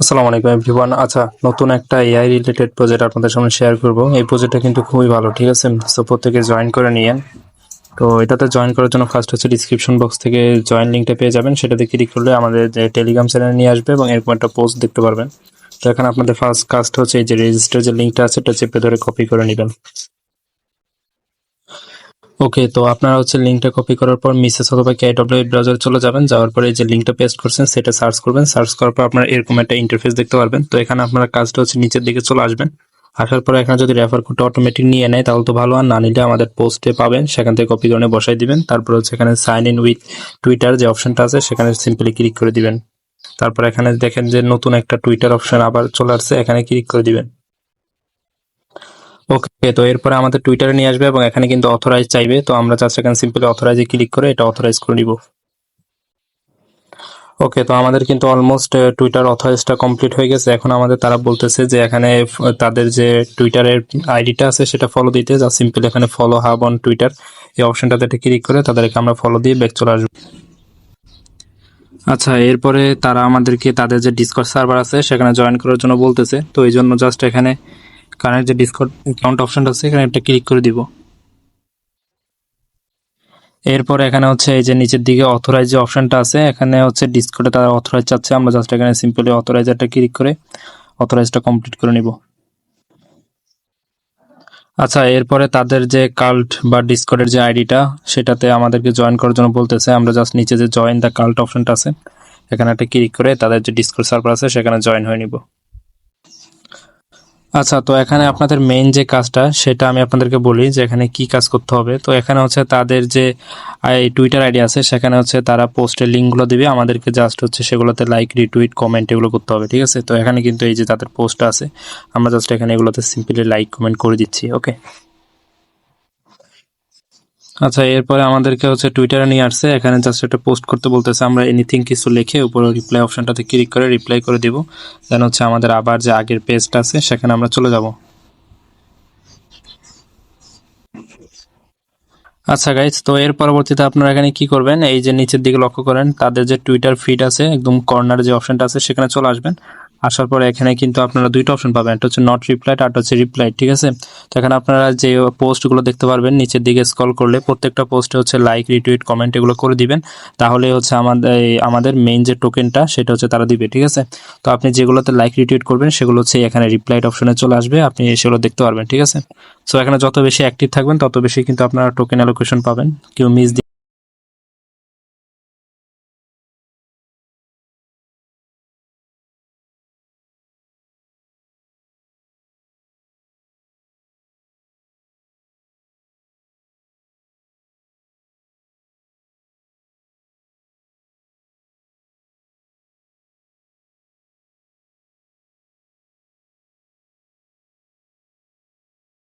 আসসালামু আলাইকুম এভরিওয়ান। আচ্ছা, নতুন একটা এআই রিলেটেড প্রজেক্ট আপনাদের সামনে শেয়ার করব। এই প্রজেক্টটা কিন্তু খুবই ভালো, ঠিক আছে? সো প্রত্যেকে জয়েন করে নিয়েন। তো এটাতে জয়েন করার জন্য ফার্স্ট হচ্ছে ডিসক্রিপশন বক্স থেকে জয়েন লিঙ্কটা পেয়ে যাবেন। সেটাতে ক্লিক করলে আমাদের যে টেলিগ্রাম চ্যানেলে নিয়ে আসবে এবং এরকম একটা পোস্ট দেখতে পারবেন। তো এখানে আপনাদের ফার্স্ট কাজটা হচ্ছে এই যে রেজিস্টার যে লিঙ্কটা আছে এটা চেপে ধরে কপি করে নেবেন। ওকে, তো আপনারা হচ্ছে লিঙ্কটা কপি করার পর মিসেস অথবা কেডব্লিউ ব্রাউজারে চলে যাবেন। যাওয়ার পরে যে লিঙ্কটা পেস্ট করছেন সেটা সার্চ করবেন। সার্চ করার পর আপনারা এরকম একটা ইন্টারফেস দেখতে পারবেন। তো এখানে আপনারা কাজটা হচ্ছে নিচের দিকে চলে আসবেন। আসার পরে এখানে যদি রেফার কোডটা অটোমেটিক নিয়ে নেয় তাহলে তো ভালো, আর না নিলে আমাদের পোস্টে পাবেন, সেখান থেকে কপি করে বসাই দিবেন। তারপর হচ্ছে এখানে সাইন ইন উইথ টুইটার যে অপশনটা আছে সেখানে সিম্পলি ক্লিক করে দিবেন। তারপর এখানে দেখেন যে নতুন একটা টুইটার অপশন আবার চলে আসছে, এখানে ক্লিক করে দিবেন। ওকে, তো এরপরে আমাদের টুইটারে নিয়ে আসবে এবং এখানে কিন্তু অথরাইজ চাইবে। তো আমরা জাস্ট এখানে সিম্পলি অথরাইজে ক্লিক করে এটা অথরাইজ করে নিব। ওকে, তো আমাদের কিন্তু অলমোস্ট টুইটার অথরাইজটা কমপ্লিট হয়ে গেছে। এখন আমাদের তারা বলতেছে যে এখানে তাদের যে টুইটারের আইডিটা আছে সেটা ফলো দিতে, যা সিম্পলি এখানে ফলো হাব অন টুইটার এই অপশনটাতে ক্লিক করে তাদেরকে আমরা ফলো দিয়ে ব্যাক চলে আসবো। আচ্ছা, এরপরে তারা আমাদেরকে তাদের যে ডিসকর্ড সার্ভার আছে সেখানে জয়েন করার জন্য বলতেছে। তো এই জন্য জাস্ট এখানে কানেক্ট যে ডিসকর্ড অ্যাকাউন্ট অপশনটা আছে এখানে একটা ক্লিক করে দিব। এরপর এখানে হচ্ছে এই যে নিচের দিকে অথরাইজ যে অপশনটা আছে এখানে হচ্ছে ডিসকর্ডে তারা অথরাইজ চাচ্ছে, আমরা জাস্ট এখানে সিম্পলি অথরাইজারটা ক্লিক করে অথরাইজটা কমপ্লিট করে নিব। আচ্ছা, এরপরে তাদের যে কাল্ট বা ডিসকর্ডের যে আইডিটা সেটাতে আমাদেরকে জয়েন করার জন্য বলতেছে। আমরা জাস্ট নিচে যে জয়েন দ্য কাল্ট অপশনটা আছে এখানে একটা ক্লিক করে তাদের যে ডিসকর্ড সার্ভার আছে সেখানে জয়েন হয়ে নিব। আচ্ছা, তো এখানে আপনাদের মেইন যে কাজটা সেটা আমি আপনাদেরকে বলি যে এখানে কি কাজ করতে হবে। তো এখানে হচ্ছে তাদের যে টুইটার আইডি আছে সেখানে হচ্ছে তারা পোস্টের লিঙ্কগুলো দিবে আমাদেরকে, জাস্ট হচ্ছে সেগুলোতে লাইক রিটুইট কমেন্ট এগুলো করতে হবে, ঠিক আছে? তো এখানে কিন্তু এই যে তাদের পোস্ট আছে আমরা জাস্ট এখানে এগুলোতে সিম্পলি লাইক কমেন্ট করে দিচ্ছি। ওকে, আচ্ছা, এরপরে আমাদেরকে হচ্ছে টুইটারে নিয়ে আসছে, এখানে জাস্ট একটা পোস্ট করতে বলতেছে। আমরা এনিথিং কিছু লিখে উপরে রিপ্লাই অপশনটাতে ক্লিক করে রিপ্লাই করে দিব। দেন হচ্ছে আমাদের আবার যে আগের পেজটা আছে সেখানে আমরা চলে যাব। আচ্ছা গাইজ, তো এর পরবর্তীতে আপনারা এখানে কি করবেন, এই যে নিচের দিকে লক্ষ্য করেন তাদের যে টুইটার ফিড আছে একদম কর্নারে যে অপশনটা আছে সেখানে চলে আসবেন। আসার পরে এখানে কিন্তু আপনারা দুইটা অপশন পাবেন, একটা হচ্ছে নট রিপ্লাইড আর একটা হচ্ছে রিপ্লাইড, ঠিক আছে? তো এখানে আপনারা যে পোস্টগুলো দেখতে পারবেন নিচের দিকে স্ক্রল করলে প্রত্যেকটা পোস্টে হচ্ছে লাইক রিটুইট কমেন্ট এগুলো করে দিবেন। তাহলে হচ্ছে আমাদের মেইন যে টোকেনটা সেটা হচ্ছে তারা দিবে, ঠিক আছে? তো আপনি যেগুলোতে লাইক রিটুইট করবেন সেগুলো হচ্ছে এখানে রিপ্লাইড অপশনে চলে আসবে, আপনি সেগুলো দেখতে পারবেন, ঠিক আছে? সো এখানে যত বেশি অ্যাক্টিভ থাকবেন তত বেশি কিন্তু আপনারা টোকেন অ্যালোকেশন পাবেন। কেউ মিস